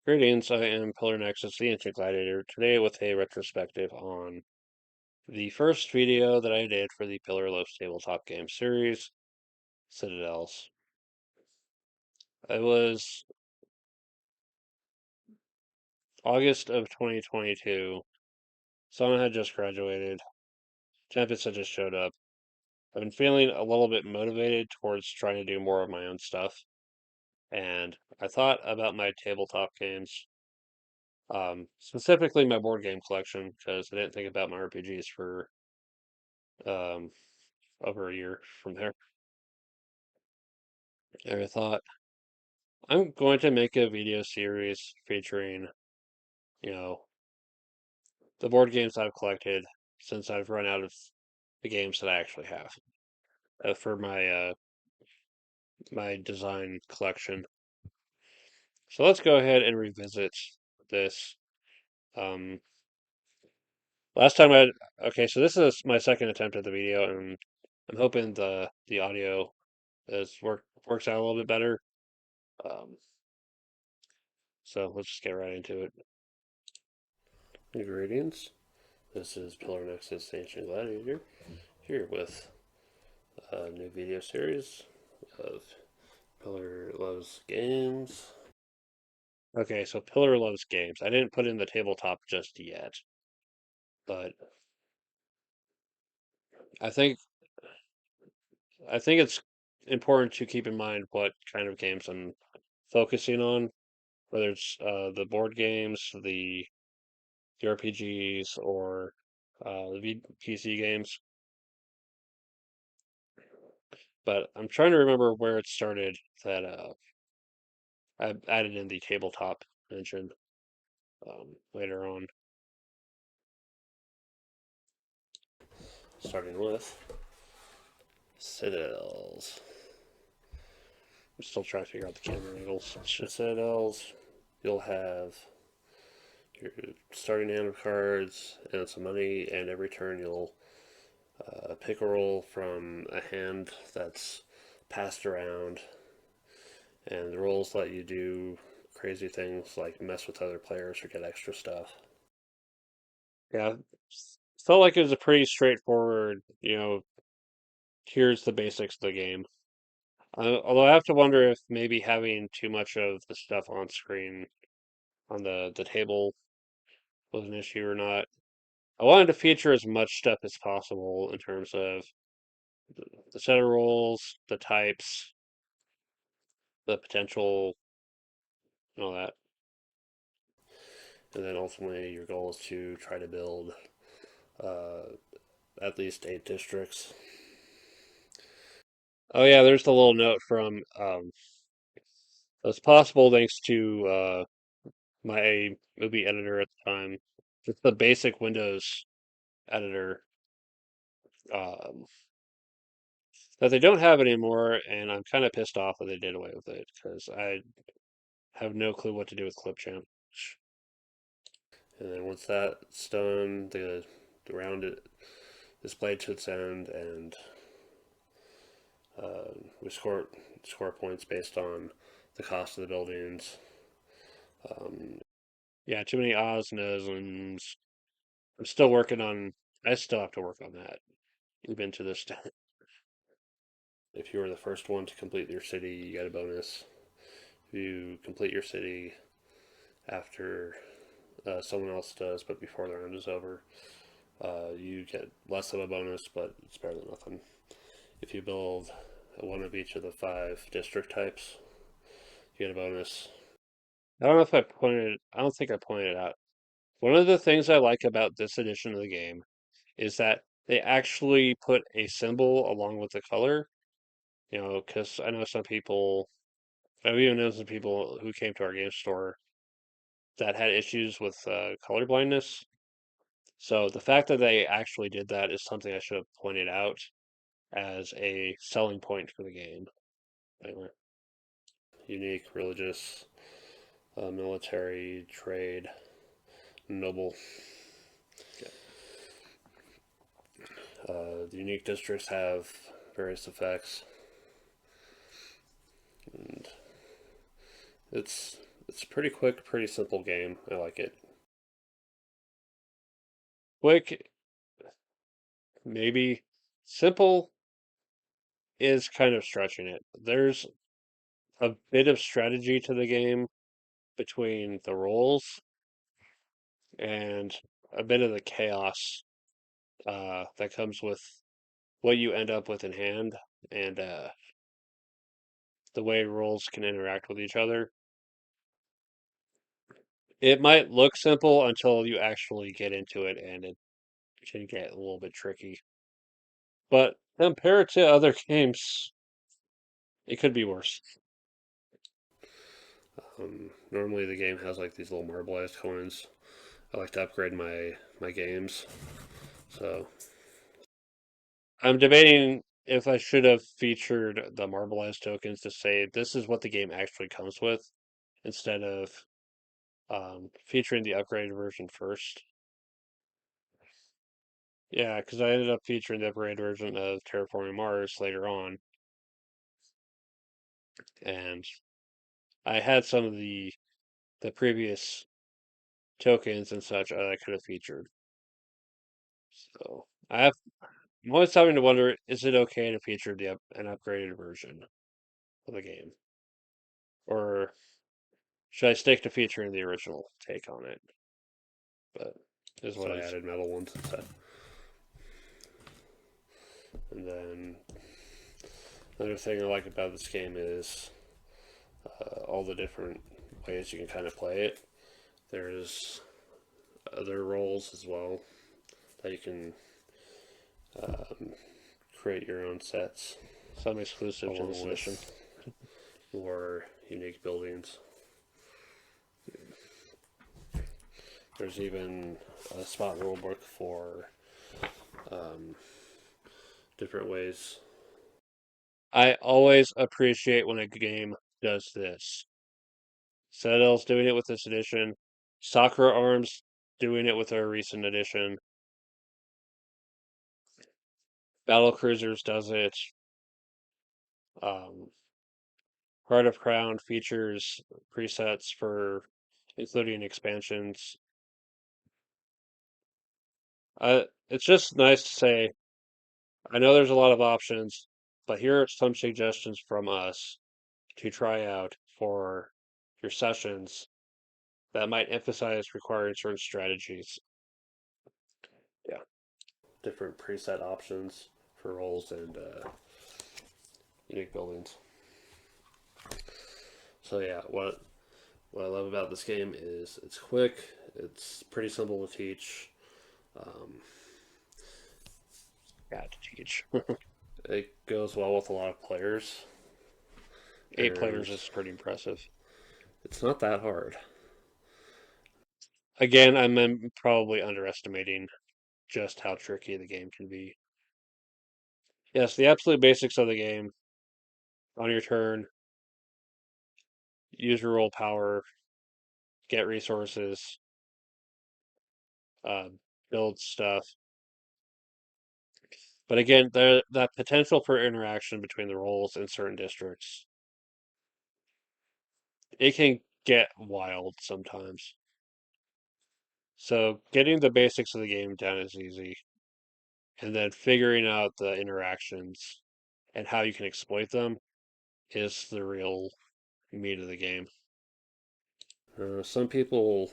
Greetings, I am Pillar Nexus, the Ancient Gladiator, today with a retrospective on the first video that I did for the Pillar Loaf's tabletop game series, Citadels. It was August of 2022. Someone had just graduated. Tempest had just showed up. I've been feeling a little bit motivated towards trying to do more of my own stuff, and I thought about my tabletop games, specifically my board game collection, because I didn't think about my RPGs for um, over a year from there. And I thought, I'm going to make a video series featuring, you know, the board games I've collected since I've run out of the games that I actually have for my design collection. So let's go ahead and revisit this. Um, last time I okay, so this is my second attempt at the video, and I'm hoping the audio works out a little bit better. Um, so let's just get right into it. Ingredients. This is Pillar Nexus Ancient Gladiator here with a new video series of Pillar Loves Games. Okay, so Pillar Loves Games. I didn't put in the tabletop just yet, but I think I think it's important to keep in mind what kind of games I'm focusing on, whether it's the board games, the RPGs, or the PC games. But I'm trying to remember where it started that I added in the tabletop mention later on. Starting with Citadels. I'm still trying to figure out the camera angles. Citadels, you'll have your starting hand of cards and some money, and every turn you'll pick a roll from a hand that's passed around, and the rolls let you do crazy things like mess with other players or get extra stuff. Yeah, felt like it was a pretty straightforward, here's the basics of the game. Although I have to wonder if maybe having too much of the stuff on screen on the table was an issue or not. I wanted to feature as much stuff as possible in terms of the set of roles, the types, the potential, and all that. And then ultimately, your goal is to try to build uh, at least 8 districts. Oh yeah, there's the little note from it's possible thanks to my movie editor at the time. Just the basic Windows editor um, that they don't have anymore, and I'm kind of pissed off that they did away with it because I have no clue what to do with Clipchamp. And then once that's done, the round is played to its end, and we score points based on the cost of the buildings. Yeah, too many ahs, nos, and I'm still working on. I still have to work on that even to this day. If you were the first one to complete your city, you get a bonus. If you complete your city after someone else does, but before the round is over, you get less of a bonus, but it's better than nothing. If you build one of each of the 5 district types, you get a bonus. I don't know if I pointed. I don't think I pointed it out. One of the things I like about this edition of the game is that they actually put a symbol along with the color. Because I know some people. I've even known some people who came to our game store that had issues with color blindness. So the fact that they actually did that is something I should have pointed out as a selling point for the game. Anyway, unique, religious, military, trade, noble. The unique districts have various effects, and it's It's a pretty quick, pretty simple game. I like it. Quick, maybe. Simple is kind of stretching it. There's a bit of strategy to the game between the roles and a bit of the chaos that comes with what you end up with in hand and the way roles can interact with each other. It might look simple until you actually get into it, and it can get a little bit tricky. But compared to other games, it could be worse. Normally, the game has like these little marbleized coins. I like to upgrade my games, so I'm debating if I should have featured the marbleized tokens to say this is what the game actually comes with, instead of featuring the upgraded version first. Yeah, because I ended up featuring the upgraded version of Terraforming Mars later on, and I had some of the previous tokens and such I could have featured. So I'm always starting to wonder, is it okay to feature an upgraded version of the game, or should I stick to featuring the original take on it? But is what So it I is. added metal ones instead. And then another thing I like about this game is all the different ways you can kind of play it. There's other roles as well that you can um, create your own sets Some exclusive to this along edition. with more unique buildings. There's even a spot rulebook for um, different ways. I always appreciate when a game does this. Citadel's doing it with this edition. Sakura Arms doing it with our recent edition. Battle Cruisers does it. Um, Heart of Crown features presets for including expansions. It's just nice to say, I know there's a lot of options, but here are some suggestions from us to try out for your sessions that might emphasize requiring certain strategies. Yeah. Different preset options for roles and unique buildings. So yeah, what I love about this game is it's quick, it's pretty simple to teach. Um, Got to teach. it goes well with a lot of players, 8 players and is pretty impressive. it's not that hard. Again, I'm probably underestimating just how tricky the game can be. Yes, the absolute basics of the game on your turn, use your roll power, get resources, uh, build stuff. But again, that potential for interaction between the roles in certain districts, it can get wild sometimes. So getting the basics of the game down is easy, and then figuring out the interactions and how you can exploit them is the real meat of the game. Some people,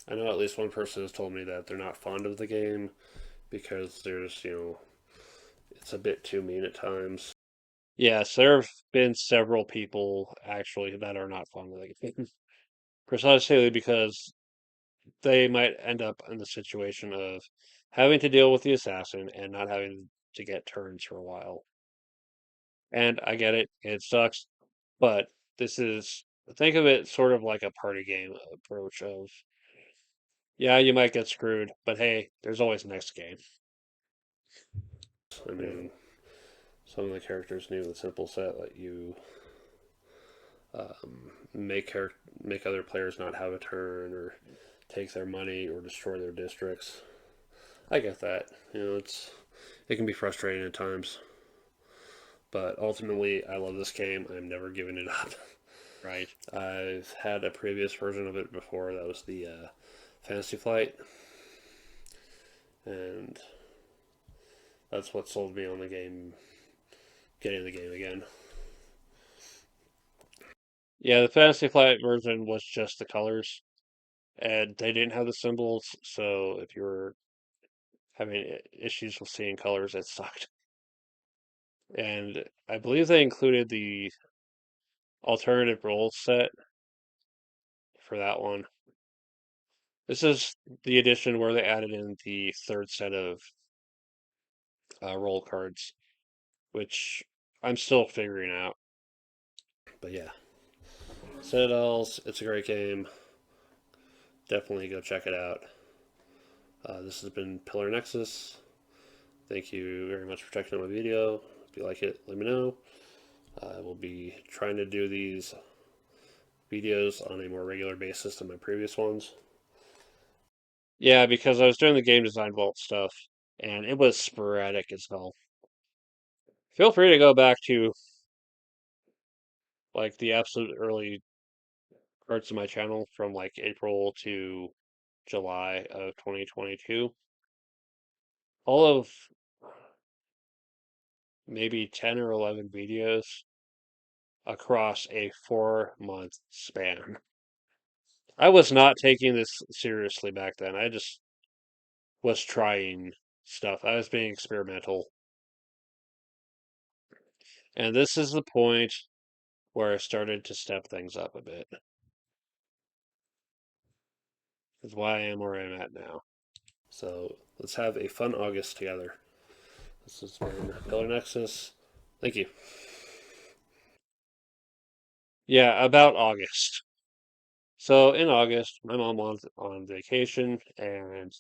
I know at least one person has told me that they're not fond of the game because it's a bit too mean at times. Yes, there have been several people actually that are not fond of the game, precisely because they might end up in the situation of having to deal with the assassin and not having to get turns for a while. And I get it, it sucks, but this is, think of it sort of like a party game approach of, yeah, you might get screwed, but hey, there's always next game. I Yeah. mean, some of the characters new with simple set let you make other players not have a turn or take their money or destroy their districts. I get that. It can be frustrating at times, but ultimately, I love this game. I'm never giving it up. right. I've had a previous version of it before. That was the Fantasy Flight, and that's what sold me on the game, getting the game again. Yeah, the Fantasy Flight version was just the colors, and they didn't have the symbols, so if you were having issues with seeing colors, it sucked. And I believe they included the alternative role set for that one. This is the edition where they added in the third set of roll cards, which I'm still figuring out. But yeah, Citadels, it's a great game. Definitely go check it out. This has been Pillar Nexus. Thank you very much for checking out my video. If you like it, let me know. I will be trying to do these videos on a more regular basis than my previous ones. Yeah, because I was doing the game design vault stuff, and it was sporadic as hell. Feel free to go back to like the absolute early parts of my channel from like April to July of 2022. All of maybe 10 or 11 videos across a 4 month span. I was not taking this seriously back then. I just was trying stuff. I was being experimental. And this is the point where I started to step things up a bit. Is why I am where I'm at now. So let's have a fun August together. This has been Pillar Nexus. Thank you. Yeah, about August. So in August, my mom was on vacation and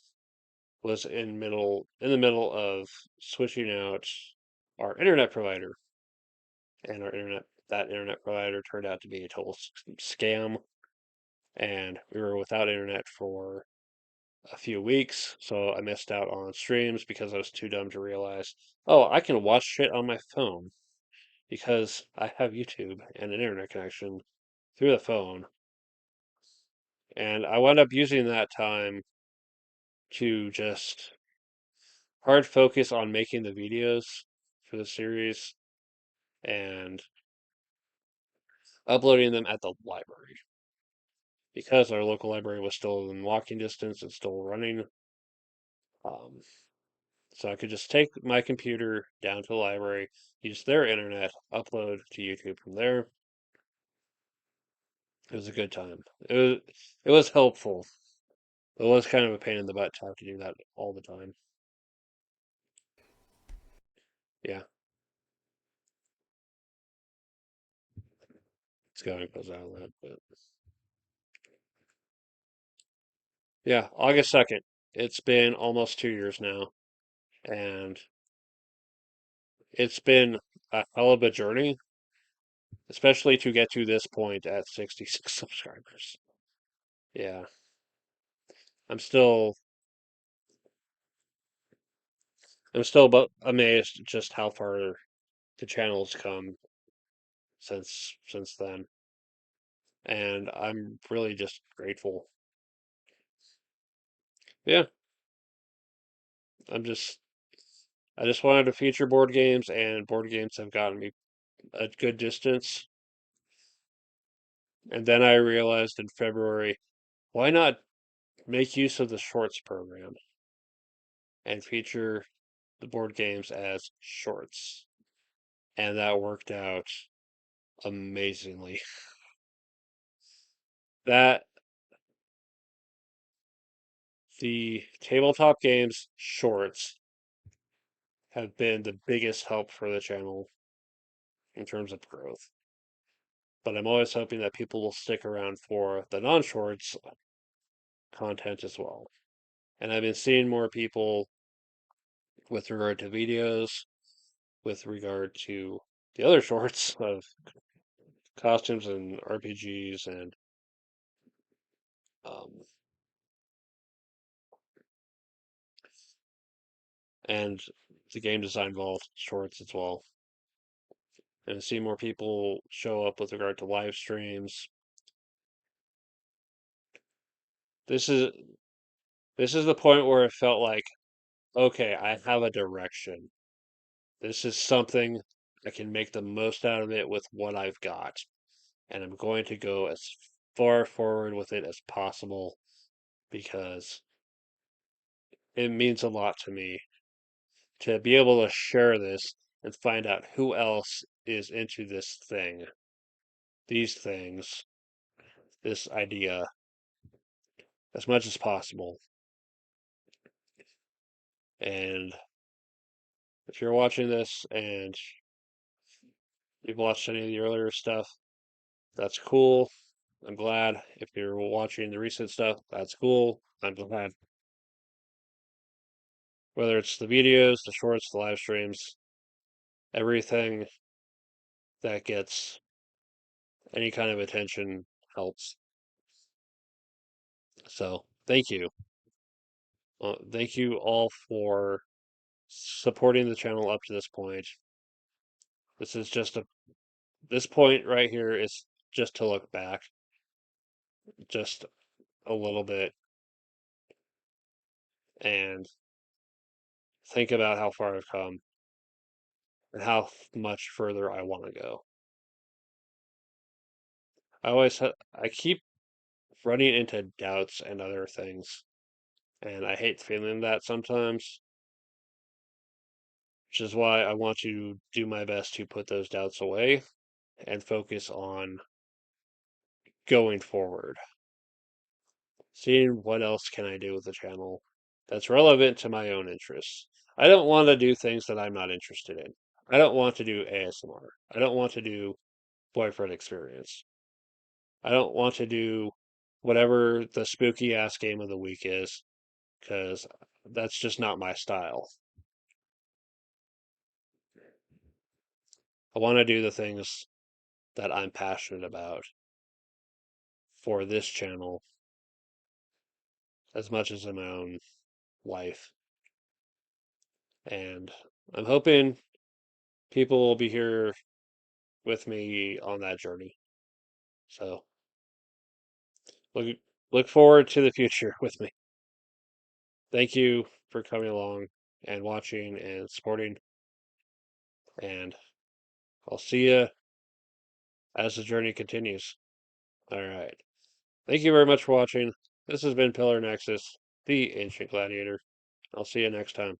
was in the middle of switching out our internet provider, and that internet provider turned out to be a total scam, and we were without internet for a few weeks, so I missed out on streams because I was too dumb to realize, oh, I can watch shit on my phone because I have YouTube and an internet connection through the phone. And I wound up using that time to just hard focus on making the videos for the series and uploading them at the library. Because our local library was still in walking distance and still running, um, so I could just take my computer down to the library, use their internet, upload to YouTube from there. It was a good time. It was helpful. It was kind of a pain in the butt to have to do that all the time. Yeah, it's going goes out of that, but yeah, August 2nd. It's been almost 2 years now, and it's been a hell of a journey, especially to get to this point at 66 subscribers. Yeah, I'm still I'm still amazed just how far the channel's come since then, and I'm really just grateful. Yeah, I'm just I just wanted to feature board games, and board games have gotten me a good distance. And then I realized in February, why not make use of the shorts program and feature the board games as shorts? And that worked out amazingly. That the tabletop games shorts have been the biggest help for the channel in terms of growth. But I'm always hoping that people will stick around for the non shorts content as well. And I've been seeing more people with regard to videos, with regard to the other shorts of costumes and RPGs um, and the game design vault shorts as well. and see more people show up with regard to live streams. This is this is the point where it felt like, okay, I have a direction. This is something I can make the most out of it with what I've got, and I'm going to go as far forward with it as possible because it means a lot to me to be able to share this and find out who else is into this thing, these things, this idea as much as possible. And if you're watching this and you've watched any of the earlier stuff, that's cool. I'm glad. If you're watching the recent stuff, that's cool. I'm glad. Whether it's the videos, the shorts, the live streams, everything that gets any kind of attention helps. So, thank you. Thank you all for supporting the channel up to this point. This is just a this point right here is just to look back just a little bit and think about how far I've come and how much further I want to go. I keep running into doubts and other things, and I hate feeling that sometimes, which is why I want to do my best to put those doubts away and focus on going forward, seeing what else can I do with the channel that's relevant to my own interests. I don't want to do things that I'm not interested in. I don't want to do ASMR. I don't want to do boyfriend experience. I don't want to do whatever the spooky ass game of the week is because that's just not my style. I want to do the things that I'm passionate about for this channel as much as in my own life. And I'm hoping people will be here with me on that journey. So look look forward to the future with me. Thank you for coming along and watching and supporting. And I'll see you as the journey continues. All right. Thank you very much for watching. This has been Pillar Nexus, the Ancient Gladiator. I'll see you next time.